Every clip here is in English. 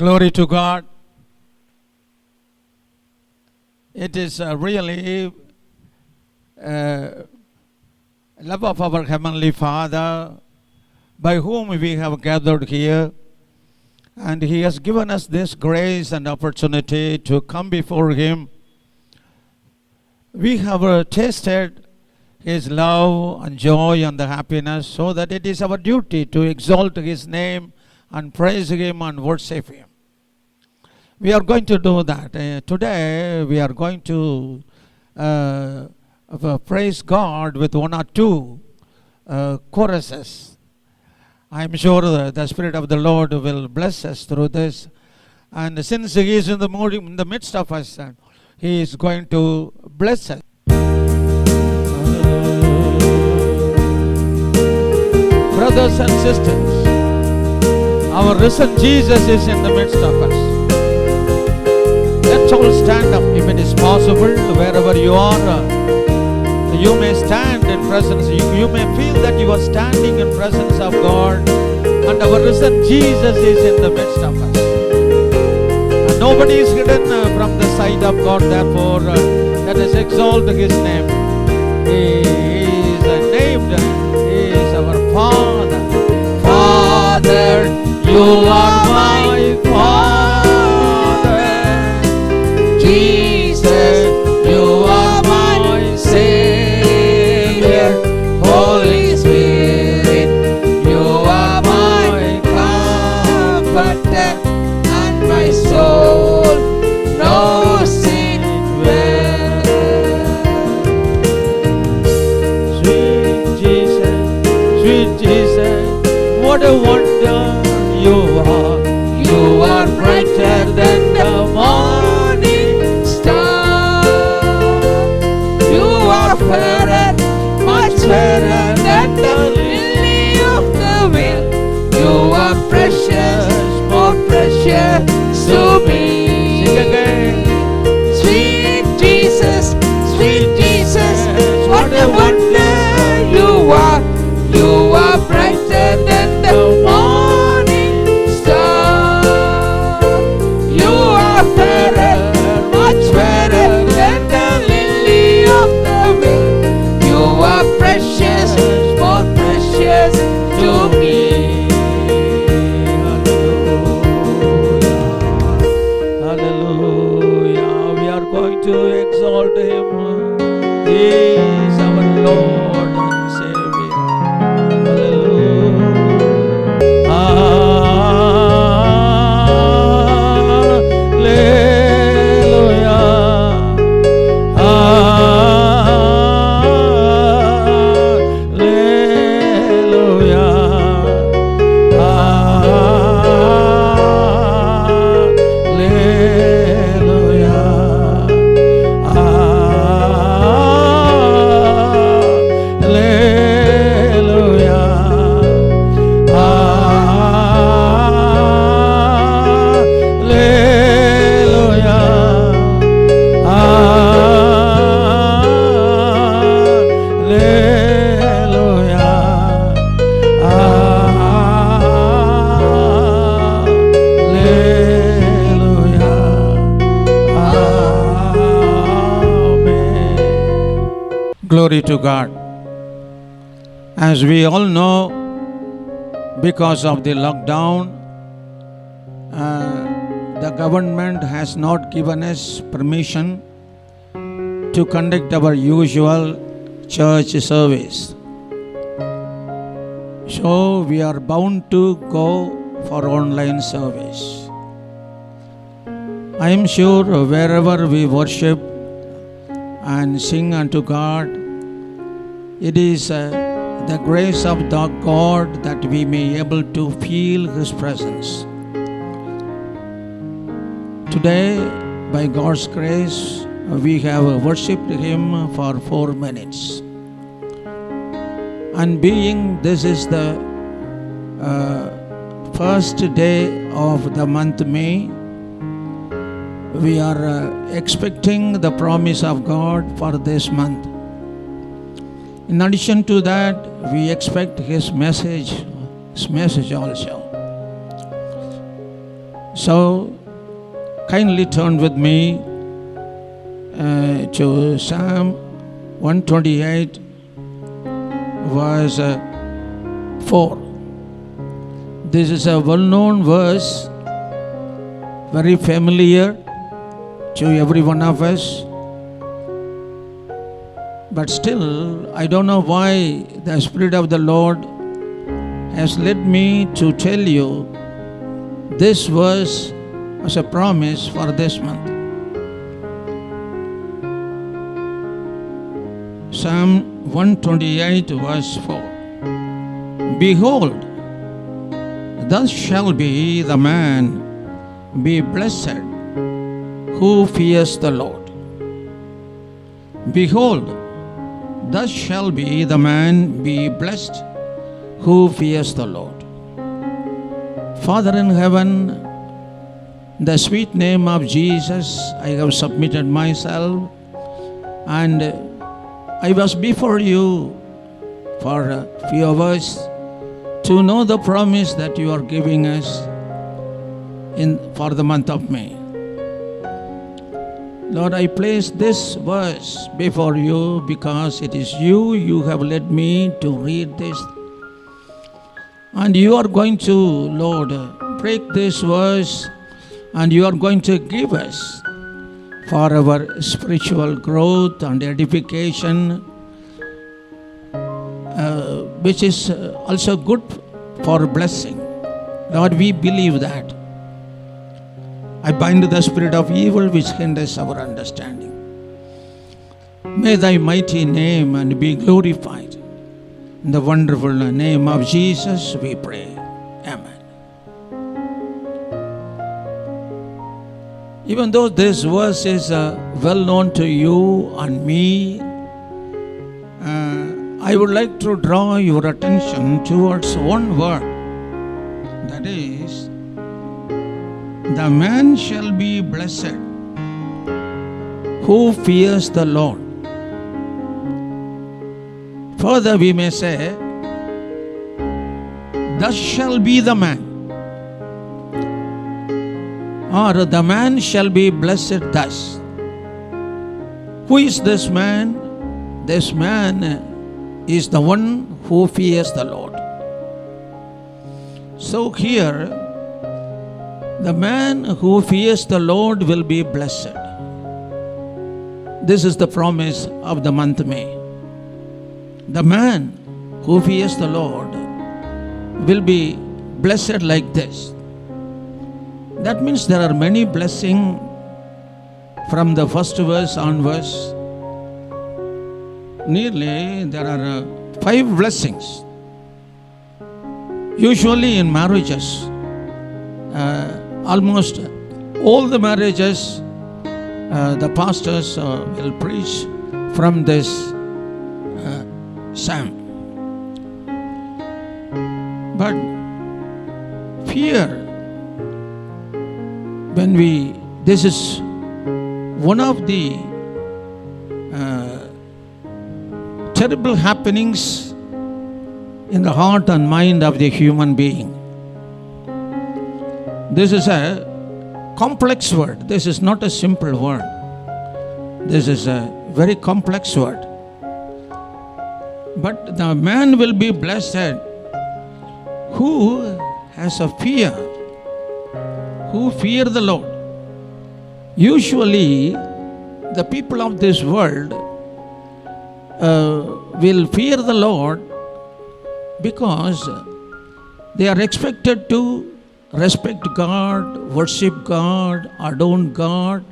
Glory to God. It is really love of our Heavenly Father by whom we have gathered here, and He has given us this grace and opportunity to come before Him. We have tasted His love and joy and the happiness, so that it is our duty to exalt His name and praise Him and worship Him. We are going to do that. Today we are going to praise God with one or two choruses. I am sure the Spirit of the Lord will bless us through this. And since He is in the midst of us, He is going to bless us. Brothers and sisters, our risen Jesus is in the midst of us. Let's all stand up if it is possible. Wherever you are, you may stand in presence. You may feel that you are standing in presence of God, and our risen Jesus is in the midst of us. And nobody is hidden from the sight of God. Therefore, let us exalt His name. He is named. He is our Father. Father, you are my Father. Jesus, you are my Savior. Holy Spirit, you are my comforter, and my soul knows it well. Sweet Jesus, what a wonder you are. You are brighter than the morning star. You are fairer, much fairer than the lily of the vale. You are precious, more precious to me. Sing again. Sweet Jesus, what a wonder you are. You are brighter than the morning star. You are fairer, much fairer than the lily of the vale. You are precious, more precious to me. Hallelujah. Hallelujah. We are going to exalt Him. He is our Lord and Savior. Hallelujah. Glory to God. As we all know, because of the lockdown, the government has not given us permission to conduct our usual church service. So we are bound to go for online service. I am sure wherever we worship and sing unto God, it is the grace of the God that we may able to feel His presence. Today, by God's grace, we have worshipped Him for 4 minutes. And being this is the first day of the month May, we are expecting the promise of God for this month. In addition to that, we expect His message also. So, kindly turn with me to Psalm 128, verse 4. This is a well-known verse, very familiar to every one of us. But still, I don't know why the Spirit of the Lord has led me to tell you this verse as a promise for this month. Psalm 128, verse 4. Behold, thus shall be the man be blessed who fears the Lord. Behold, thus shall be the man be blessed who fears the Lord. Father in heaven, in the sweet name of Jesus, I have submitted myself, and I was before you for a few hours to know the promise that you are giving us for the month of May. Lord, I place this verse before you because it is you have led me to read this. And you are going to, Lord, break this verse, and you are going to give us for our spiritual growth and edification, which is also good for blessing. Lord, we believe that. I bind the spirit of evil which hinders our understanding. May thy mighty name and be glorified. In the wonderful name of Jesus we pray. Amen. Even though this verse is well known to you and me, I would like to draw your attention towards one word. That is, the man shall be blessed who fears the Lord. Further, we may say, thus shall be the man, or the man shall be blessed thus. Who is this man? This man is the one who fears the Lord. So here, the man who fears the Lord will be blessed. This is the promise of the month May. The man who fears the Lord will be blessed like this. That means there are many blessings from the first verse onwards. Nearly there are 5 blessings. Usually in marriages, almost all the marriages, the pastors will preach from this psalm. But fear, this is one of the terrible happenings in the heart and mind of the human being. This is a complex word. This is not a simple word. This is a very complex word. But the man will be blessed who has a fear, who fear the Lord. Usually, the people of this world will fear the Lord because they are expected to respect God, worship God, adore God.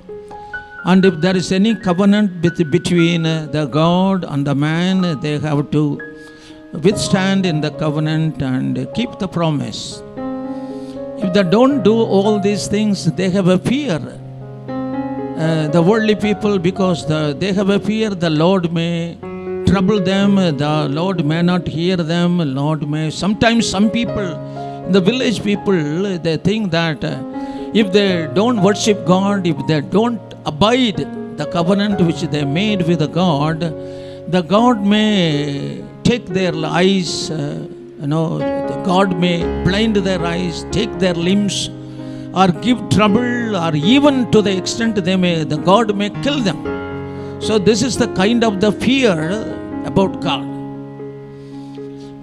And if there is any covenant between the God and the man, they have to withstand in the covenant and keep the promise. If they don't do all these things, they have a fear. The worldly people, because they have a fear, the Lord may trouble them, the Lord may not hear them, Lord may. Sometimes some people, the village people, they think that if they don't worship God, if they don't abide the covenant which they made with the God may take their eyes, God may blind their eyes, take their limbs, or give trouble, or even to the extent the God may kill them. So this is the kind of the fear about God.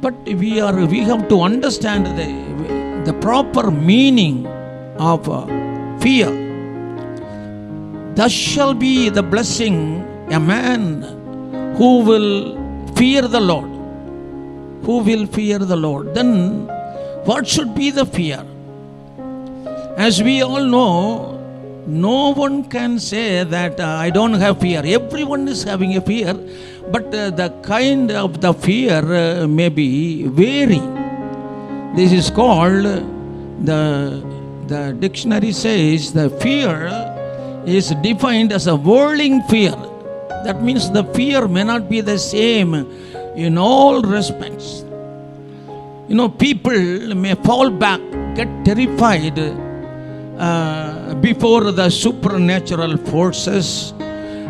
But we have to understand the proper meaning of fear. Thus shall be the blessing a man who will fear the Lord. Who will fear the Lord? Then what should be the fear? As we all know, no one can say that I don't have fear. Everyone is having a fear, but the kind of the fear may be vary. This is called, the dictionary says, the fear is defined as a whirling fear. That means the fear may not be the same in all respects. People may fall back, get terrified before the supernatural forces,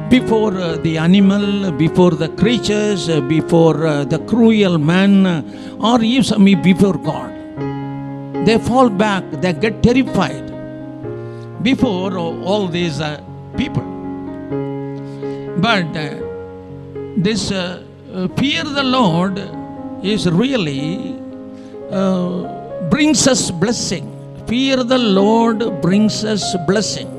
before the animal, before the creatures, before the cruel man, or even before God. They fall back, they get terrified before all these people. But this fear the Lord is really brings us blessing. Fear the Lord brings us blessing.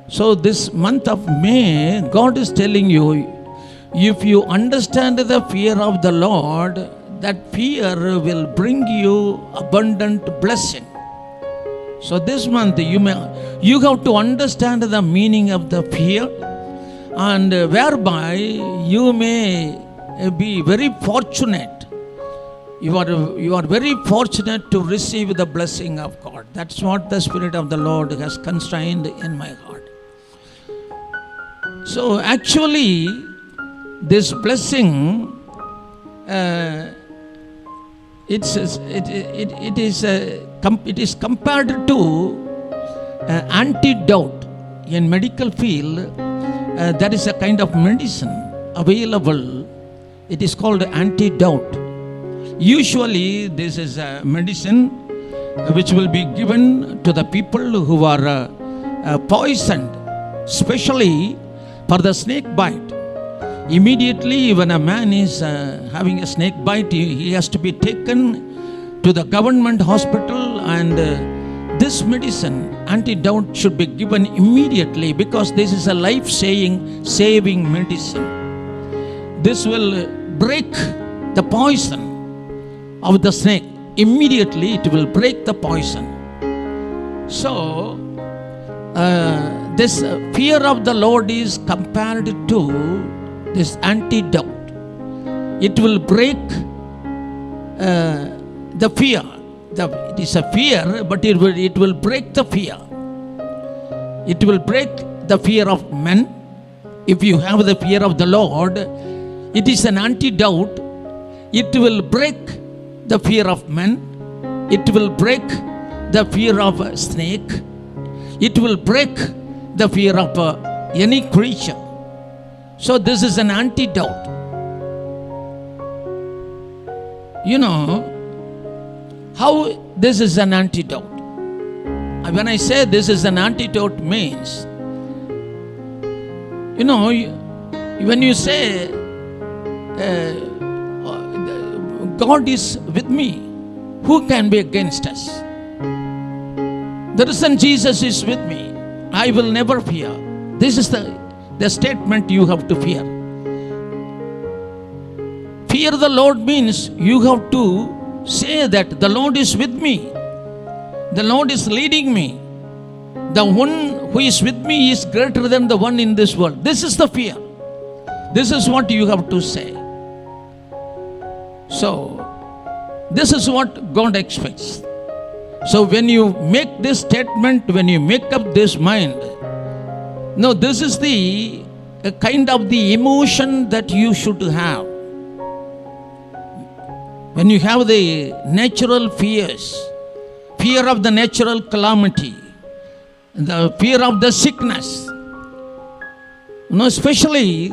So this month of May, God is telling you, if you understand the fear of the Lord, that fear will bring you abundant blessing. So this month you have to understand the meaning of the fear, and whereby you may be very fortunate. You are very fortunate to receive the blessing of God. That's what the Spirit of the Lord has constrained in my heart. So actually, this blessing, it is compared to antidote. In medical field, there is a kind of medicine available. It is called antidote. Usually, this is a medicine which will be given to the people who are poisoned, especially for the snake bite. Immediately, when a man is having a snake bite, he has to be taken to the government hospital, and this medicine, antidote, should be given immediately, because this is a life-saving medicine. This will break the poison of the snake. Immediately it will break the poison. So this fear of the Lord is compared to this antidote. It will break the fear. It is a fear, but it will break the fear. It will break the fear of men. If you have the fear of the Lord, it is an antidote. It will break the fear of men. It will break the fear of a snake. It will break the fear of any creature. So this is an antidote. You know how this is an antidote? When I say this is an antidote means, you know, when you say God is with me, who can be against us? The risen Jesus is with me, I will never fear. This is the statement you have to fear. Fear the Lord means you have to say that the Lord is with me. The Lord is leading me. The one who is with me is greater than the one in this world. This is the fear. This is what you have to say. So, this is what God expects. So, when you make this statement, when you make up this mind, no, this is the kind of the emotion that you should have. When you have the natural fears, fear of the natural calamity, the fear of the sickness, especially,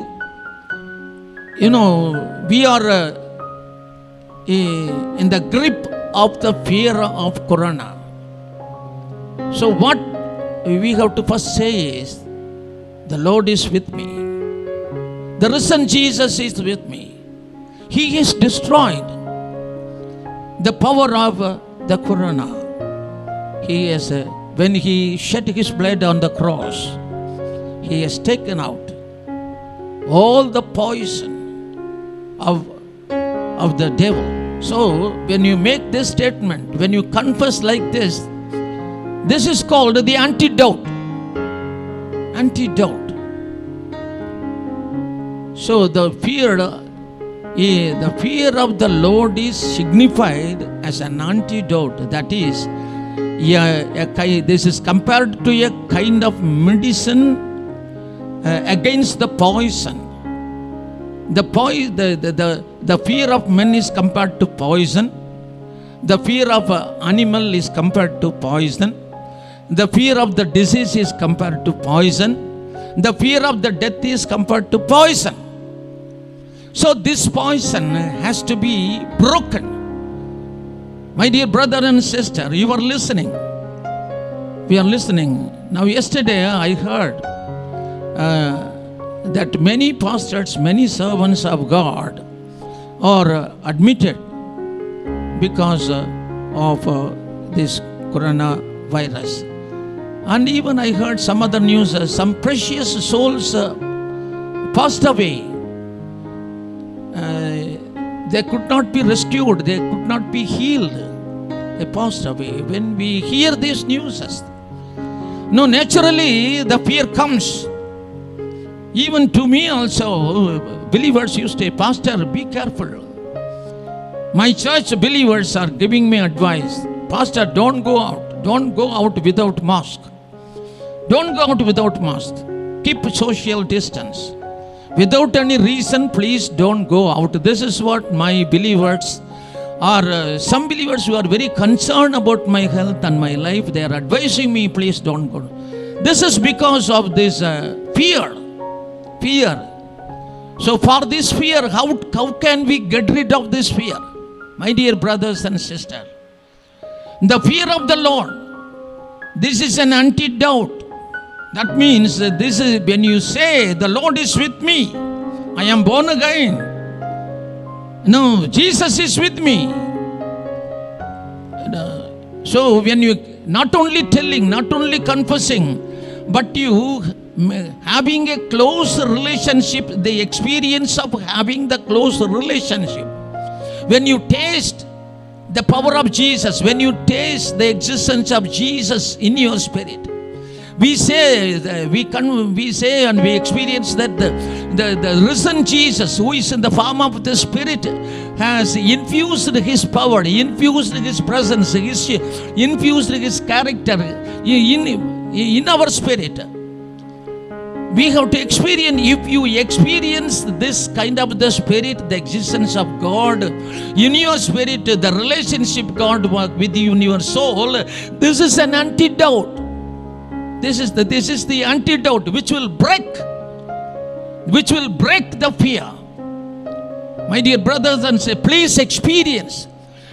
we are in the grip of the fear of corona. So what we have to first say is, the Lord is with me. The risen Jesus is with me. He has destroyed the power of the corona. He has, when He shed His blood on the cross, He has taken out all the poison of the devil. So when you make this statement, when you confess like this is called the antidote. Antidote. So the fear of the Lord is signified as an antidote. That is, this is compared to a kind of medicine against the poison. The fear of men is compared to poison. The fear of animal is compared to poison. The fear of the disease is compared to poison. The fear of the death is compared to poison. So this poison has to be broken. My dear brother and sister, you are listening. We are listening. Now yesterday I heard that many pastors, many servants of God are admitted because of this coronavirus. And even I heard some other news, some precious souls passed away. They could not be rescued, they could not be healed. They passed away. When we hear these news, no, naturally the fear comes. Even to me also, believers used to say, Pastor, be careful. My church believers are giving me advice. Pastor, don't go out. Don't go out without mask. Don't go out without mask. Keep social distance. Without any reason, please don't go out. This is what my believers are. Some believers who are very concerned about my health and my life, they are advising me, please don't go. This is because of this fear. Fear. So for this fear, how can we get rid of this fear? My dear brothers and sisters, the fear of the Lord, this is an antidote. That means this is when you say, the Lord is with me, I am born again. No, Jesus is with me. So when you not only telling, not only confessing, but you having a close relationship, the experience of having the close relationship. When you taste the power of Jesus, when you taste the existence of Jesus in your spirit, we say and we experience that the risen Jesus, who is in the form of the Spirit, has infused His power, infused His presence, infused His character in our spirit. We have to experience, if you experience this kind of the Spirit, the existence of God in your spirit, the relationship God works with you in your soul, this is an antidote. This is the antidote which will break the fear. My dear brothers and sisters, please experience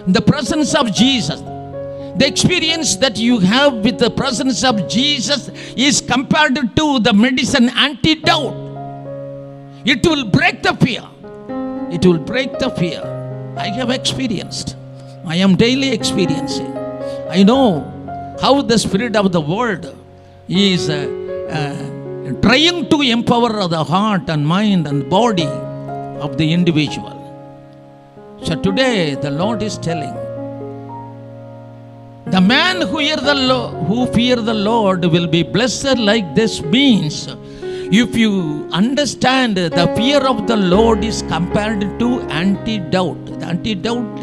the presence of Jesus. The experience that you have with the presence of Jesus is compared to the medicine antidote. It will break the fear. It will break the fear. I have experienced. I am daily experiencing. I know how the spirit of the world is trying to empower the heart and mind and body of the individual. So today the Lord is telling, the man who fear the Lord will be blessed. Like this means, if you understand, the fear of the Lord is compared to antidote. The antidote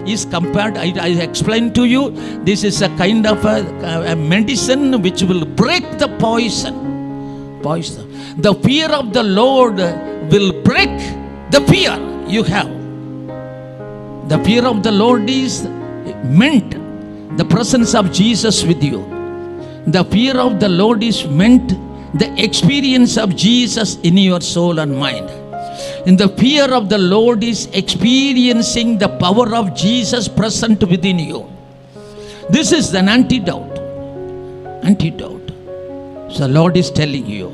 is compared, I explained to you, this is a kind of a medicine which will break the poison. The fear of the Lord will break the fear you have. The fear of the Lord is meant the presence of Jesus with you. The fear of the Lord is meant the experience of Jesus in your soul and mind. And the fear of the Lord is experiencing the power of Jesus present within you. This is an antidote. antidote. So Lord is telling you,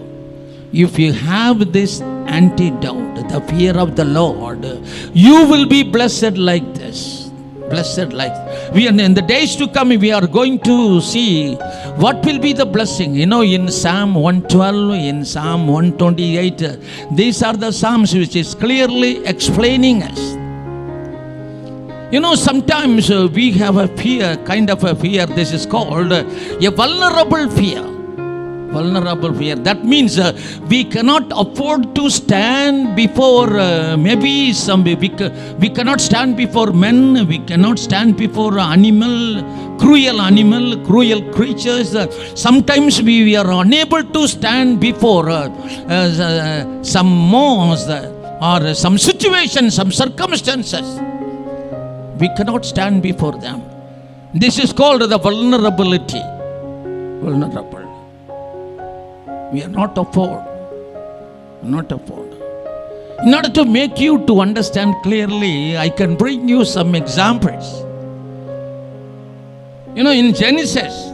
if you have this antidote, the fear of the Lord, you will be blessed like this. Blessed like we are in the days to come. We are going to see what will be the blessing. In Psalm 112, in Psalm 128, these are the psalms which is clearly explaining us. Sometimes we have a fear, kind of a fear. This is called a vulnerable fear. Vulnerable fear. That means we cannot afford to stand before maybe some. We cannot stand before men. We cannot stand before cruel creatures. Sometimes we are unable to stand before some moths or some situations, some circumstances. We cannot stand before them. This is called the vulnerability. Vulnerable. We are not afford. Not afford. In order to make you to understand clearly, I can bring you some examples. In Genesis,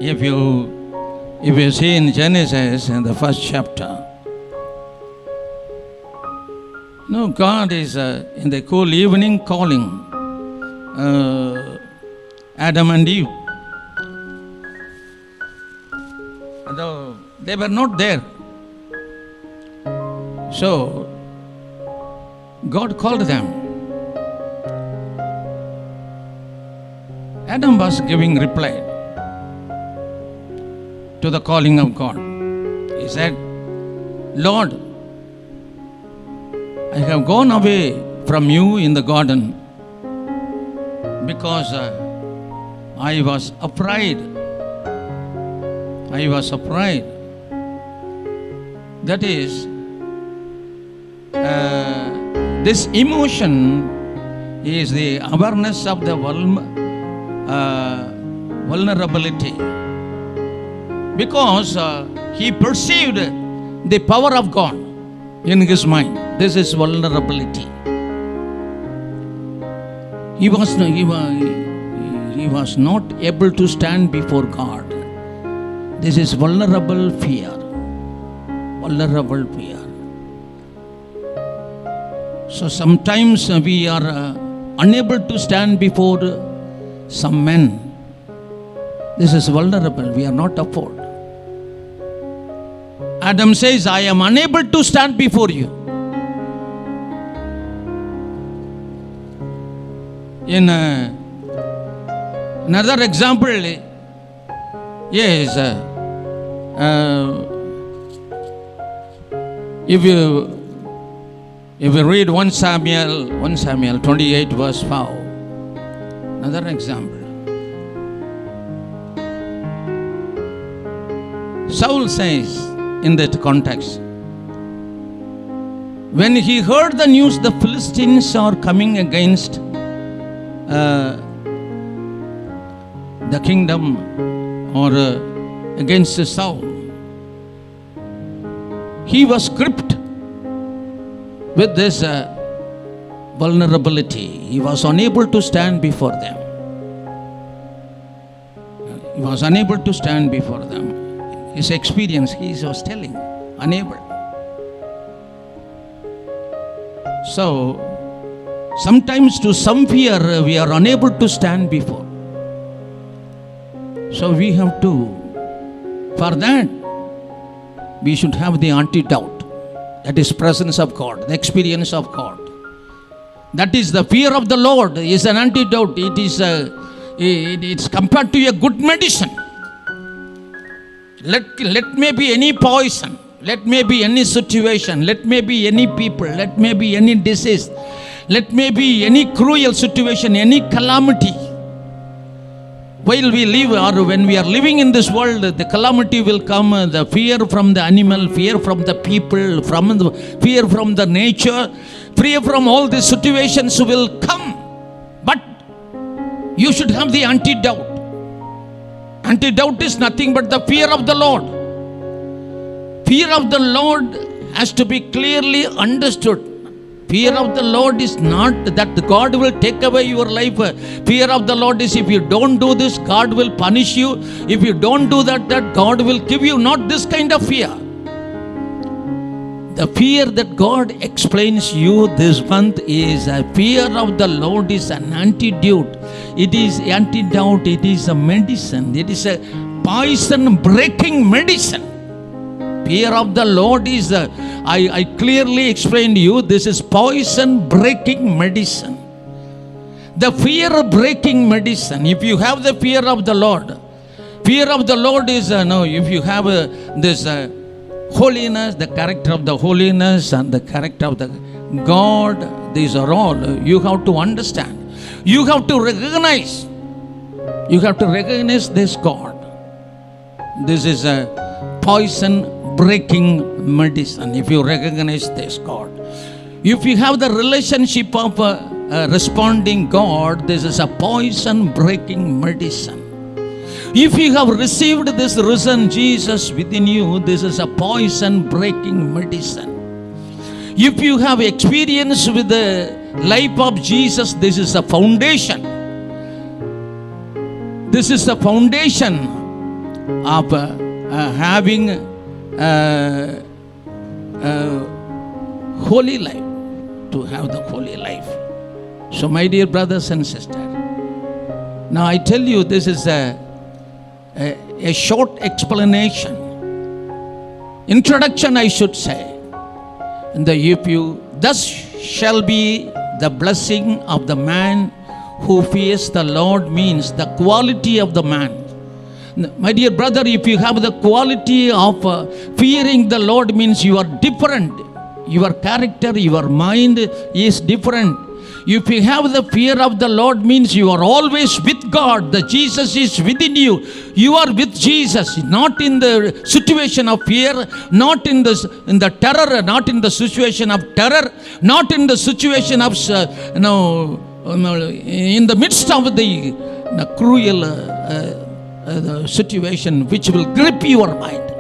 if you see in Genesis in the first chapter, God is in the cool evening calling Adam and Eve. Although they were not there. So God called them. Adam was giving reply to the calling of God. He said, Lord, I have gone away from you in the garden because I was afraid. That is, this emotion is the awareness of the vulnerability. Because he perceived the power of God in his mind. This is vulnerability. He was not able to stand before God. This is vulnerable fear. Vulnerable fear. So sometimes we are unable to stand before some men. This is vulnerable. We are not afford. Adam says, I am unable to stand before you. In another example, yes, if you read 1 Samuel 28 verse 5, another example. Saul says in that context, when he heard the news the Philistines are coming against the kingdom or against Saul, he was gripped with this vulnerability. He was unable to stand before them. He was unable to stand before them. His experience, he was telling, unable. So, sometimes to some fear we are unable to stand before. So we have to, for that, we should have the antidote. That is presence of God, the experience of God. That is the fear of the Lord is an antidote. It's compared to a good medicine. Let me be any poison. Let me be any situation. Let me be any people. Let me be any disease. Let me be any cruel situation, any calamity. While we live or when we are living in this world, the calamity will come, the fear from the animal, fear from the people, fear from the nature, fear from all these situations will come. But you should have the antidote. Antidote is nothing but the fear of the Lord. Fear of the Lord has to be clearly understood. Fear of the Lord is not that God will take away your life. Fear of the Lord is if you don't do this, God will punish you. If you don't do that, God will give you. Not this kind of fear. The fear that God explains you this month is a fear of the Lord is an antidote. It is antidote. It is a medicine. It is a poison breaking medicine. Fear of the Lord is I clearly explained to you, this is poison breaking medicine. The fear breaking medicine. If you have the fear of the Lord is if you have this holiness, the character of the holiness and the character of the God, these are all you have to understand. You have to recognize. You have to recognize this God. This is a poison breaking medicine. If you recognize this God, if you have the relationship of responding God, this is a poison breaking medicine. If you have received this risen Jesus within you, this is a poison breaking medicine. If you have experience with the life of Jesus, this is a foundation. This is the foundation of having holy life, to have the holy life. So my dear brothers and sisters, now I tell you, this is a short explanation, introduction I should say. If you thus shall be the blessing of the man who fears the Lord, means the quality of the man. My dear brother, if you have the quality of fearing the Lord, means you are different. Your character, your mind is different. If you have the fear of the Lord, means you are always with God. The Jesus is within you. You are with Jesus, not in the situation of fear, not in the terror, not in the situation of terror, not in the situation of in the midst of the cruel situation which will grip your mind.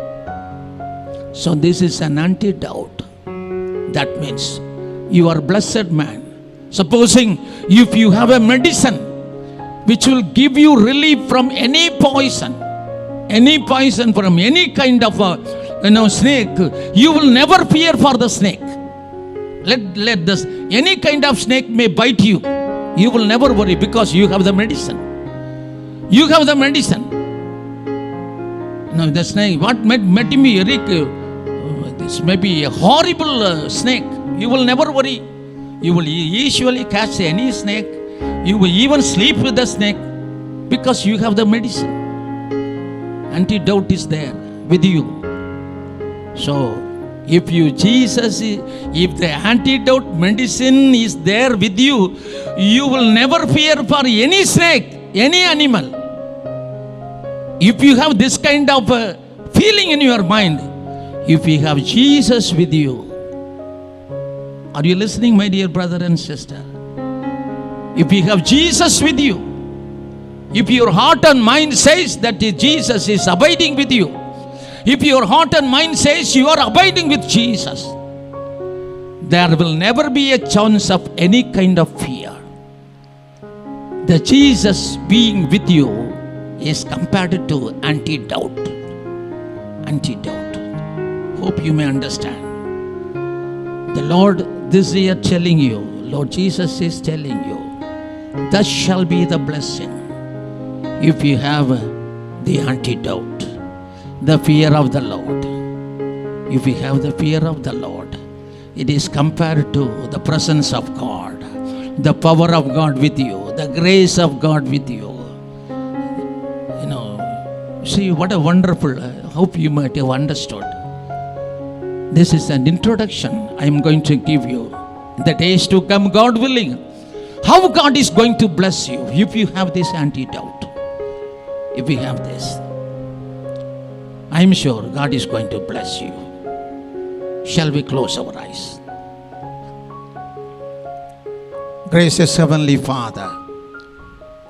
So this is an antidote. That means you are blessed man. Supposing if you have a medicine which will give you relief from any poison from any kind of snake, you will never fear for the snake. Let this any kind of snake may bite you. You will never worry because you have the medicine. You have the medicine. Now the snake, what met me, Eric? This may be a horrible snake. You will never worry. You will usually catch any snake. You will even sleep with the snake because you have the medicine. Antidote is there with you. So, if the antidote medicine is there with you, you will never fear for any snake, any animal. If you have this kind of feeling in your mind, if you have Jesus with you. Are you listening, my dear brother and sister? If you have Jesus with you, if your heart and mind says that Jesus is abiding with you, if your heart and mind says you are abiding with Jesus, there will never be a chance of any kind of fear. The Jesus being with you is compared to antidote. Antidote. Hope you may understand. The Lord this year telling you, Lord Jesus is telling you, that shall be the blessing if you have the antidote, the fear of the Lord. If you have the fear of the Lord, it is compared to the presence of God, the power of God with you, the grace of God with you. See what a wonderful, hope you might have understood. This is an introduction I am going to give you. The days to come, God willing, how God is going to bless you if you have this antidote. If you have this, I am sure God is going to bless you. Shall we close our eyes? Gracious Heavenly Father,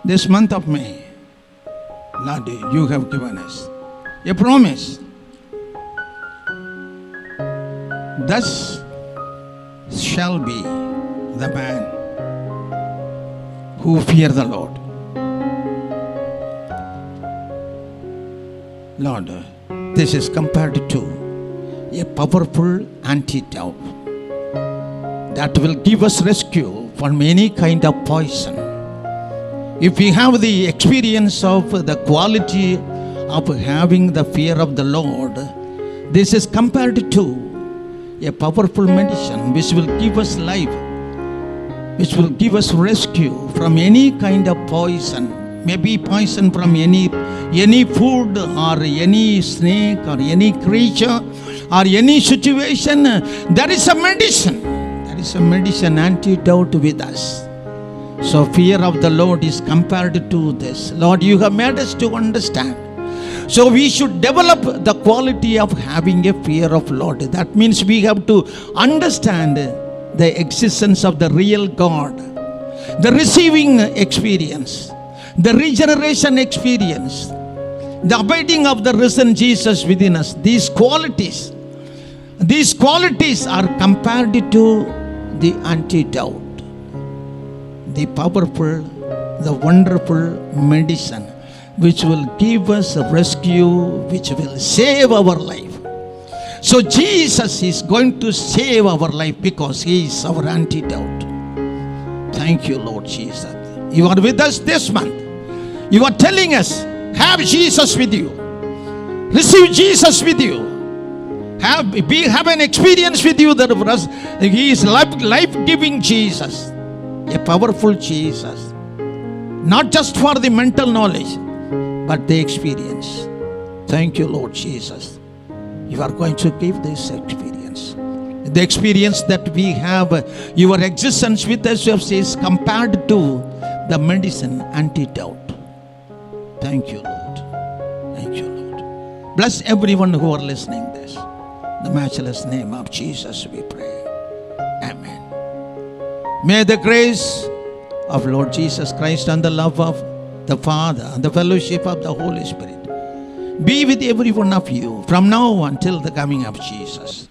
this month of May, Lord, you have given us a promise. Thus shall be the man who fear the Lord. Lord, this is compared to a powerful antidote that will give us rescue from any kind of poison. If we have the experience of the quality of having the fear of the Lord, this is compared to a powerful medicine which will give us life, which will give us rescue from any kind of poison. Maybe poison from any food or any snake or any creature or any situation. There is a medicine. There is a medicine antidote with us. So fear of the Lord is compared to this. Lord, you have made us to understand. So we should develop the quality of having a fear of Lord. That means we have to understand the existence of the real God, the receiving experience, the regeneration experience, the abiding of the risen Jesus within us. These qualities are compared to the antidote, the powerful, the wonderful medicine which will give us a rescue, which will save our life. So Jesus is going to save our life because He is our antidote. Thank you, Lord Jesus. You are with us this month. You are telling us, have Jesus with you. Receive Jesus with you. Have an experience with you that He is life-giving Jesus. A powerful Jesus. Not just for the mental knowledge, but the experience. Thank you, Lord Jesus. You are going to give this experience. The experience that we have, your existence with us is compared to the medicine antidote. Thank you, Lord. Thank you, Lord. Bless everyone who are listening this. In the matchless name of Jesus we pray. Amen. May the grace of Lord Jesus Christ and the love of the Father and the fellowship of the Holy Spirit be with every one of you from now until the coming of Jesus.